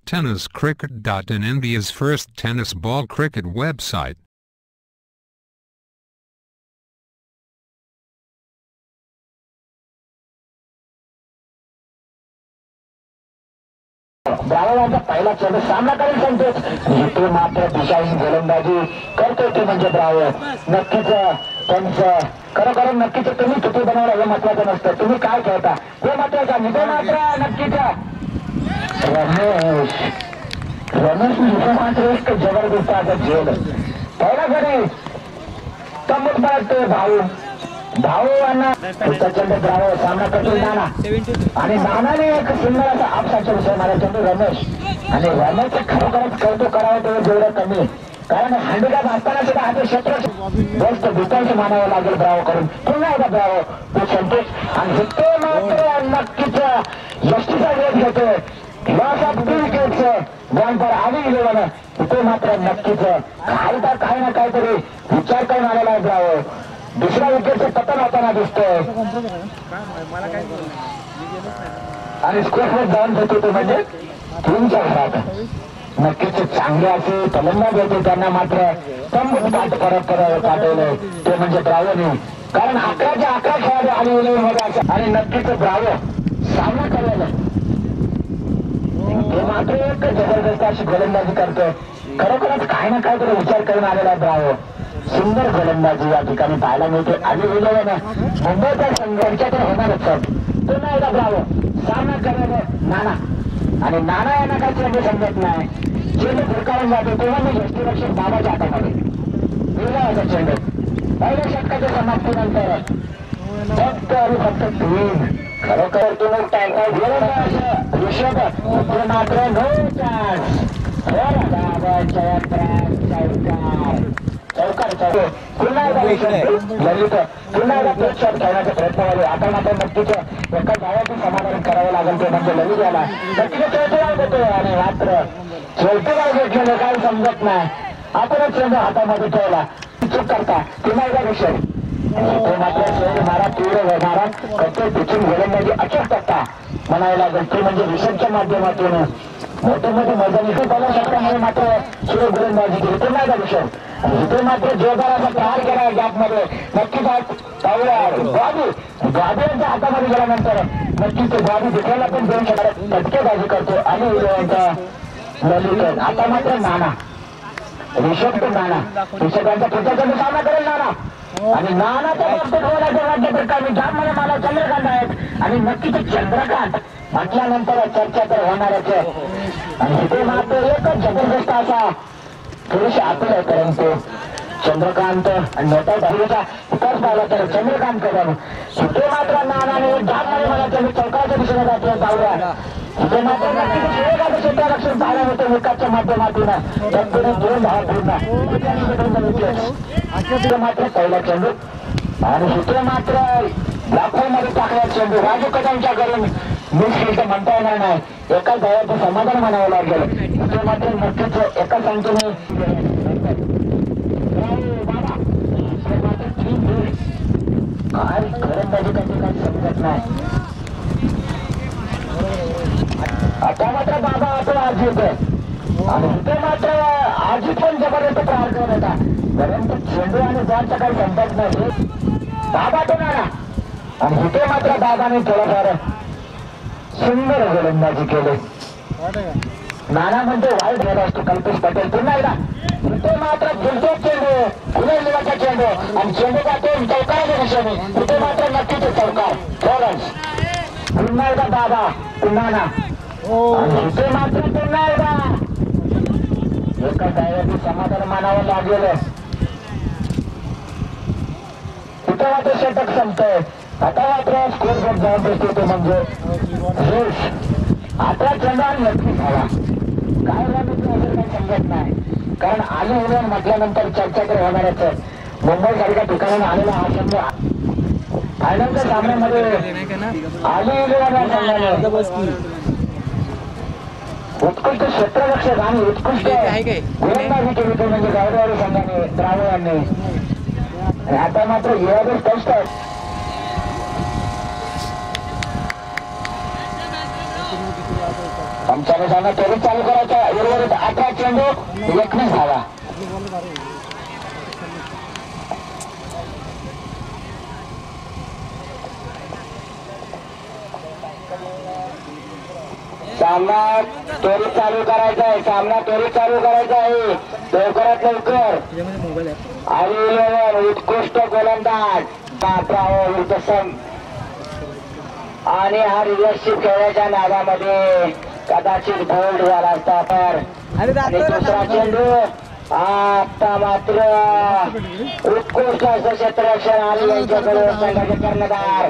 TennisCricket.in, India's first tennis ball cricket website. ब्रावोचा पहिला चेंडू सामना करेल संतोष. इथे मात्र दिशाहीन गोलंदाजी करतो ते म्हणजे ब्रावो. नक्कीच त्यांचं खरोखर नक्कीच तुम्ही किती बनवलं हे महत्वाचं नसतं, तुम्ही काय खेळता हे महत्वाचं. इथे मात्र नक्कीच रमेश इथे मात्र एक जबरदस्त असं झेल पहिला घरी कमून पडते भाऊ यांना चेंडू ब्रावो सामना करतो नाना आणि नानाने एक सुंदर असा आपसाचा विषय मारा चेंडू रमेश आणि रमेशचे खरोखरच कौतुक करावं तेवढं जेवढं कमी, कारण हँडीकॅप असताना सुद्धा आता क्षेत्र जास्त डिफेन्स मानावं लागेल ब्रावो करून. पुन्हा एकदा ब्रावो तो संतोष आणि ते मात्र नक्कीच यष्टीचा वेग घेतो. लॉस ऑफ 2 विकेट्स 1 फॉर आली 11. इथे मात्र नक्कीच काही ना काहीतरी विचार करून आलेला आहे ब्रावो. दुसऱ्या विकेटचं पतन होताना दिसतोय आणि स्कोअरवर जाऊन होतो ते म्हणजे 3च्या घरात. नक्कीच चांगले असे फलंदाज होते, त्यांना मात्र परत पाठवलं ते म्हणजे ब्रावोने, कारण 11च्या 11 खेळाडू आली 11 मध्ये आणि नक्कीच ब्रावो सामना करायला ते मात्र एक जबरदस्त अशी गोलंदाजी करतोय. खरोखरच काही ना काहीतरी विचार करून आलेला आहे ब्रावो. सुंदर गोलंदाजी या ठिकाणी पाहायला मिळते. आणि मुंबईचा संघर्षात होणारच पुन्हा एकदा ब्रावो सामना करायला नाना आणि नाना यांना काही चेंडू समजत नाही. चेंडू फुरकावून जातो तेव्हा मी यष्टीरक्षक बाबाच्या हातामध्ये वेगळा चेंडू पहिल्या षटकाच्या समाप्तीनंतर फक्त आणि फक्त 3. खरोखर तुम्ही ऋषभ मात्र नो चान्स चौकार पुन्हा एकदा ललित पुन्हा एकदा तेच शॉट खेळण्याचा प्रयत्न झाले. आता मात्र नक्कीच एका धावाचं समाधान करावं लागेल ते म्हणजे ललित याला नक्कीच चौथेगाव देतो आणि मात्र चौथेगाव घेतलेलं काही समजत नाही. आपणच चेंडू हातामध्ये ठेवला चूक करता पुन्हा एकदा ऋषभ ते मात्र चेंडू मारा तीव्र मारा कच्चे पिचून गोलंदाजी अचूक करता म्हणावं लागेल ते म्हणजे ऋषभच्या माध्यमातून मोठे मैदानी पहिल्या षटकामध्ये मात्र सुरू गोलंदाजी केली. पुन्हा एकदा ऋषभ इथे मात्र जोरदार असा प्रहार केला गॅपमध्ये. नक्कीच बाबी यांच्या हातामध्ये गेल्यानंतर नक्कीच बाबी दुसऱ्याला पण 2 षटकात फटकेबाजी करतो आणि ललित. आता मात्र नाना ऋषभ तो नाना ऋषभांचा पुढचा चेंडू सामना करेल नाना आणि नानाच्या बाबतीत होण्याच्या राज्यप्रकारे जाममध्ये मला चंद्रकांत आहेत आणि नक्कीच चंद्रकांत म्हटल्यानंतर चर्चा तर होणारच आणि इथे मात्र एकच जबरदस्त असा थोडीशी आतुर आहे, परंतु चंद्रकांत आणि मोठा धावण्याचा विकास पाहिला तर चंद्रकांत कदम इथे मात्र नानाने जाममध्ये मला चेंडू चौकाच्या दिशेने जातो धावला. इथे मात्र नक्कीच वेगाचं क्षेत्ररक्षण पाहायला होतं विकासच्या माध्यमातून तत्पूर्वी 2 धावा पूर्ण मात्र पहिला चेंडू आणि इथे मात्र लाखोमध्ये टाकला चेंडू राजू कदमच्या घरून मिस म्हणता येणार नाही. एका धावाचं समाधान म्हणावं लागेल. इथे मात्र नक्कीच एका संख्येने काय गोलंदाजी त्यांची काही समजत नाही. आता मात्र बाबा असं आज येतोय आणि इथे मात्र आजी पण जबरदस्त प्रहार करत होता, परंतु चेंडू आणि बॉलचा काही संपर्क नाही. बाबा तो नाना आणि इथे मात्र बाबाने थोडाफार सुंदर गोलंदाजी केली. नाना म्हणतो वाईट झाला असतो कल्पेश पटेल. पुन्हा एकदा इथे मात्र गुलतेज चेंडू गुलाबीचा चेंडू आणि चेंडू जातो चौकाराच्या दिशेने. इथे मात्र नक्कीच चौकार फ्लॉरन्स. पुन्हा एकदा बाबा पुन्हा ना आणि इथे मात्र पुन्हा एकदा एका डायव्हरची समाधान मानावं लागेल. इथे मात्र षटक संपतंय. आता मात्र स्कोर बोर्ड जाऊन दिसतो ते म्हणजे आता चेंडू आणि नक्की झाला काय झालं काही समजत नाही, कारण आली उरण म्हटल्यानंतर चर्चा तर होणारच. मुंबई सारख्या ठिकाणी आलेला हा संघ फायनलच्या सामन्यामध्ये आली उरण संघाने उत्कृष्ट क्षेत्ररक्षक आणि उत्कृष्ट गोलंदाजी केली तो म्हणजे गावडेवाडी संघाने ब्रावो यांनी. आता मात्र यावेळी स्पष्ट आहे पंचाने सामना त्वरित चालू करायचा. उर्वरित 18 चेंडू 19 धावा. सामना त्वरित चालू करायचा आहे. सामना त्वरित चालू करायचा आहे. लवकरात लवकर. आणि उत्कृष्ट गोलंदाज आणि हा रिलेशनशिप खेळायच्या नादामध्ये कदाचित बोल्ड झाला असता. तर दुसरा चेंडू आता मात्र उत्कृष्ट असं क्षेत्ररक्षण आणि यांच्याकडे संघाचे कर्णधार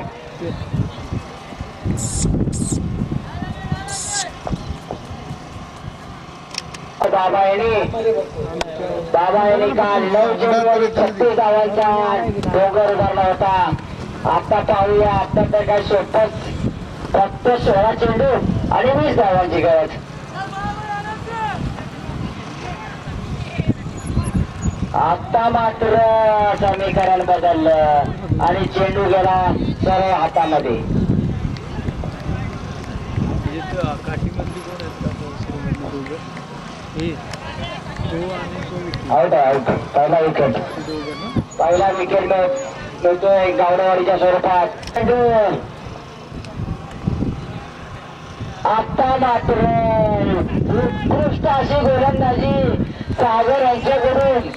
बाबा यांनी काल 9 चेंडूवर 36 धावांचा डोंगर उभारला होता. आता पाहूया आता तर काय सोपच फक्त 16 चेंडू आणि 20 धावांची गरज. आता मात्र समीकरण बदललं आणि चेंडू गेला सरळ हातामध्ये. Out out. पहिला विकेट मिळतोय गावडेवाडीच्या स्वरूपात. आता मात्र उत्कृष्ट अशी गोलंदाजी सागर यांच्याकडून.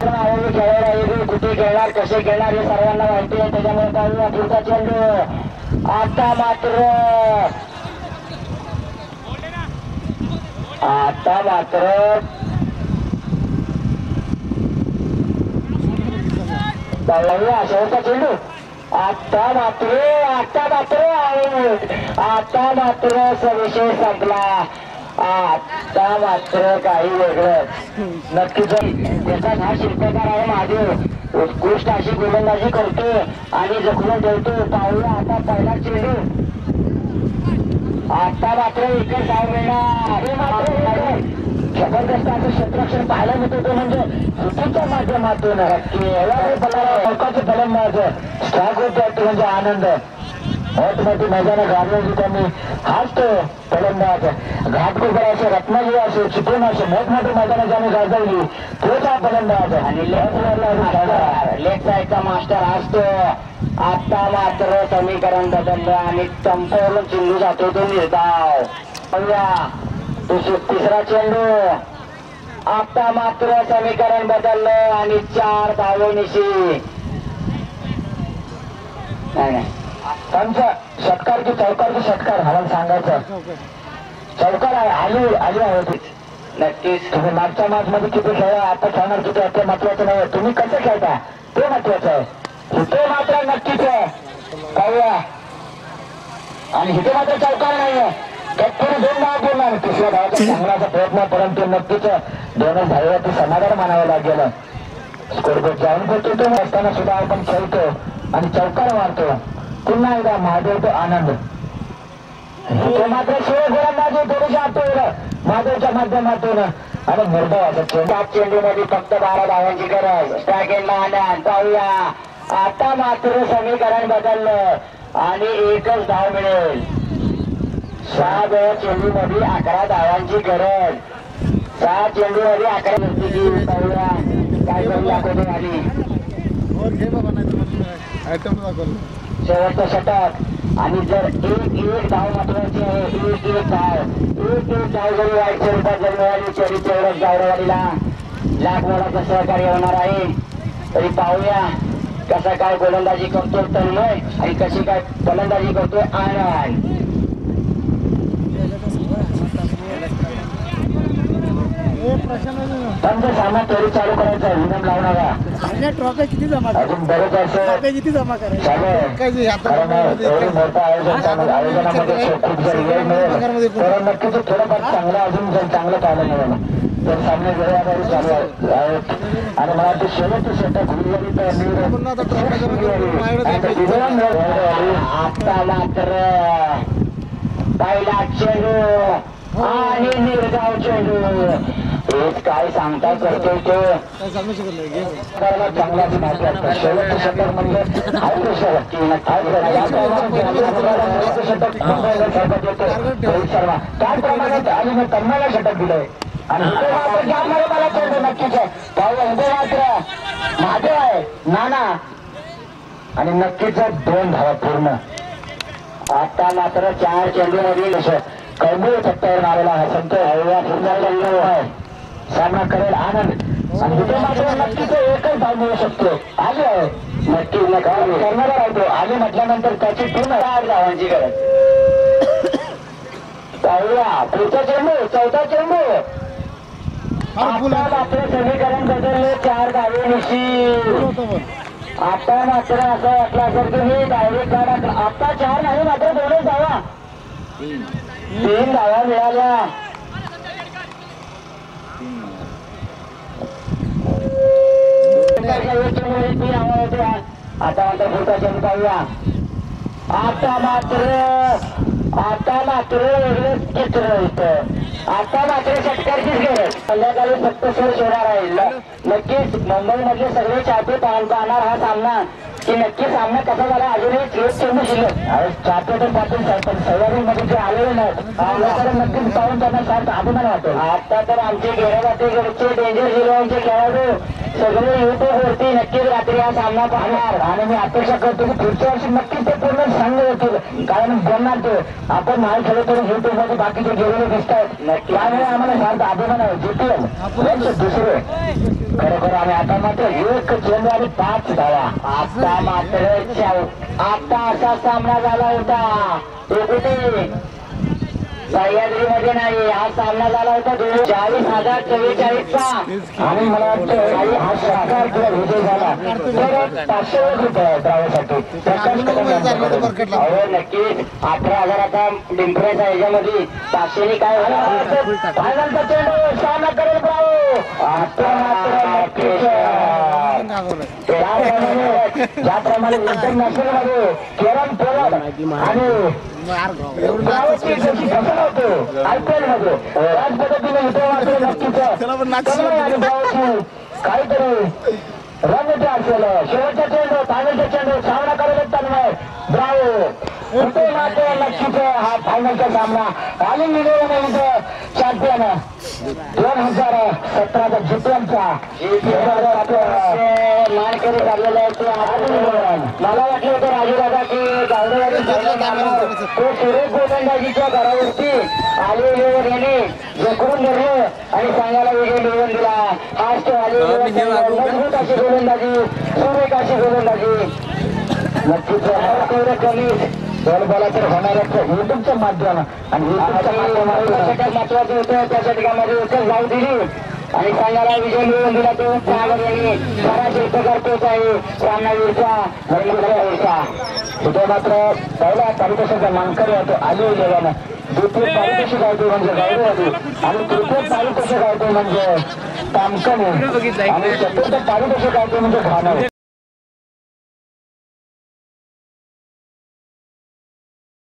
खेळायला कुठे खेळणार कसे खेळणार हे सर्वांना माहिती आहे. त्याच्यामुळे पाहूया पुढचा चेंडू. आता मात्र शेवटचा चेंडू. आता मात्र विषय संपला. आता मात्र काही वेगळं नक्कीच. त्याचा हा शिल्पकार आहे महादेव. उत्कृष्ट अशी गोलंदाजी करतो आणि जखून ठेवतो. पाहूया आता पहिला चेंडू. आता मात्र एकच धाव मिळणार. जबरदस्त असं क्षेत्ररक्षण पाहायला मिळत होतं. म्हणजे चुकीच्या माध्यमातून अवकाची फलंदाज स्ट्राईक होत होते. म्हणजे आनंद मोठमोठी मैदानं गाजवली त्यांनी. हाच तो फलंदाज घाटकोपर असे रत्नागिरी असे चिपळूण असे मोठमोठी मैदानं ज्याने गाजवली तोच हा फलंदाज. आणि लेग साईडचा मास्टर असतो. आता मात्र समीकरण बदललं आणि संपवलं चेंडू जातो तो निर्धाव. तिसरा चेंडू. आता मात्र समीकरण बदललं आणि 4 धावेनिशी. नाही त्यांचं षटकारची चौकारची षटकार मला सांगायचं. चौकार आली आहे नक्कीच. तुम्ही मागच्या मॅच मध्ये किती खेळा आता खेळणार किती ते महत्वाचं नाही. तुम्ही कसं खेळता ते महत्वाचं आहे. इथे मात्र नक्कीच आहे पाहूया. आणि इथे मात्र चौकार नाहीये. तत्पूर्वी 2 धावा बोलणार. तिसऱ्या धावाचा चांगलाचा प्रयत्न परंतु नक्कीच 2च धावेवरती समाधान मानावं लागेल. स्कोरबोर्ड जाऊन करतो तो असताना सुद्धा आपण खेळतो आणि चौकार मारतो. पुन्हा एकदा महादेव तो आनंद. तो मात्र शेवट गोलंदाजी थोडीशी आतोर महादेवच्या माध्यमातून आणि निर्धाव. 5 चेंडू मध्ये फक्त 12 धावांची गरज. स्ट्रायकेला आनंद. पाहूया आता मात्र समीकरण बदललं आणि एकच धाव मिळेल. 6 चेंडू मध्ये 11 धावांची गरज. 6 चेंडू मध्ये 11. पाहूया काय करून दाखवतो आली. शेवटचं षटक आणि जर एक धाव महत्वाची आहे. एक धाव जरी वाईट स्वरूपात जरी मिळाली तरी तेवढंच गावडेवाडीला लाख मोलाचं सहकार्य होणार आहे. तरी पाहूया कसा काय गोलंदाजी करतोय तन्मय आणि कशी काय फलंदाजी करतोय आनंद. त्यांचा सामना तरी चालू करायचा. विनम लावू नका. ट्रॉफी किती जमा अजून बरेच असं किती जमा करायचं. एवढं मोठं आयोजनामध्ये खूप जर वेळ मिळेल तर नक्कीच थोडंफार चांगलं अजून जर चांगलं पाहायला मिळेल. तर सामने वेळेआधारित चालू आहेत आणि मला ते शेवटचे षटक आता मात्र पहिला चेंडू आणि निर्गाव चेंडू हेच काय सांगता करतोय तो चांगलाच महत्वाचा शेवटचं षटक म्हणजे रोहित शर्मा त्याचप्रमाणे आणि तन्मयला षटक दिलंय आणि मला चेंडू नक्कीच आहे पाहूया उभे मात्र महादेव आहे नाना आणि नक्कीच 2 धावा पूर्ण आता मात्र 4 चेंडू मधील कैमूळ सत्तावर आलेला आहे संत आहे सामना करेल आनंद आणि इथे मात्र नक्कीच एकच धाव मिळू शकतो आली आहे नक्की करणारा राहतो आली म्हटल्यानंतर त्याची टीम 8 धावांची गरज पाहूया पुढचा चेंडू चौथा चेंडू आपलं समीकरण बदलले 4 धावे निश्चित आता मात्र असं वाटलं असेल की मी डायरेक्ट काढा आता 4 नाही मात्र 2च धावा 3 धावा मिळाल्या आता मात्र पुढचा चेंडू पाहूया आता मात्र वेगळंच चित्र होतं आता मात्र षटकारीचीच गरज संध्याकाळी फक्त सोड शेणार आहे नक्कीच मुंबई मधले सगळे चाहते पाहणार हा सामना की नक्की सामना कसा झाला अजूनही एक चेंडू शिल्लक चाहते तर पाहतील पण सह्याद्री मध्ये जे आलेले नाहीत नक्कीच पाहून त्यांना सार्थ अभिमान वाटतो आता तर आमचे गेल्याबातेकडचे डेंजर झिरोचे खेळाडू सगळे युट्यूब वरती नक्कीच रात्री हा सामना पाहणार आणि मी अपेक्षा करतो की पुढच्या वर्षी नक्कीच ते पूर्ण संघ होतील कारण बोलणार ते आपण नाही खेळलो तरी युट्यूब मध्ये बाकीचे गेलेले दिसतात त्यामुळे आम्हाला सार्थ अभिमान आहे जितेल दुसरे खरोखर आम्ही आता मात्र 1 चेंडू आणि 5 धावा आता मात्र आता असा सामना झाला होता तो कुठे सह्याद्री मध्ये नाही हा सामना झाला होता 40,044चा आणि मला वाटतं हा सरकार किंवा विजय झाला तर 500 रुपये ड्रायव्हरसाठी नक्कीच 18,000 आता डिंपऱ्याच्या ह्याच्यामध्ये 500 काय फायनलचा चेंडू सामना करेल ब्रावो आता मात्र ज्याप्रमाणे इंटरनॅशनल मध्ये किरण पोलर आणि आयपीएल मध्ये त्याच पद्धतीने इथे मात्र नक्कीच काहीतरी रंग असेल शेवटचा चेंडू फायनलचा चेंडू सामना करेल तन्मय ब्रावो इथे मात्र नक्कीच हा फायनलचा सामना ऑल इंडिया चॅम्पियन 2017चा जितेलचा मानकरी झालेला आहे मला वाटलं होतं राजूदादा की गावडेवाडी तो सुरेश गोलंदाजीच्या घरावरती आलेले याने जोखून धरले आणि सांगायला विजय मिळवून दिला आज तो आलेले मजबूत अशी गोलंदाजी सुरेख अशी गोलंदाजी नक्कीच तेवढं कमी बॉला तर होणारच युट्यूबचं माध्यम आणि युट्यूबच्या महत्वाचं होतं त्या षटकामध्ये एकच धाव दिली आणि सांगायला विजय मिळवून दिला तो सागर यांनी खरा शिल्पकार तोच आहे सामनावीरचा तिथे मात्र पहिला पारितोषिकाचा मानकरी होतो आली लेवानं द्वितीय पारितोषिक आहे तो म्हणजे गावडेवाडी आणि तृतीय पारितोषिक आहे तो म्हणजे तामकणे आणि चतुर्थ पारितोषिक आहे तो म्हणजे घाणवड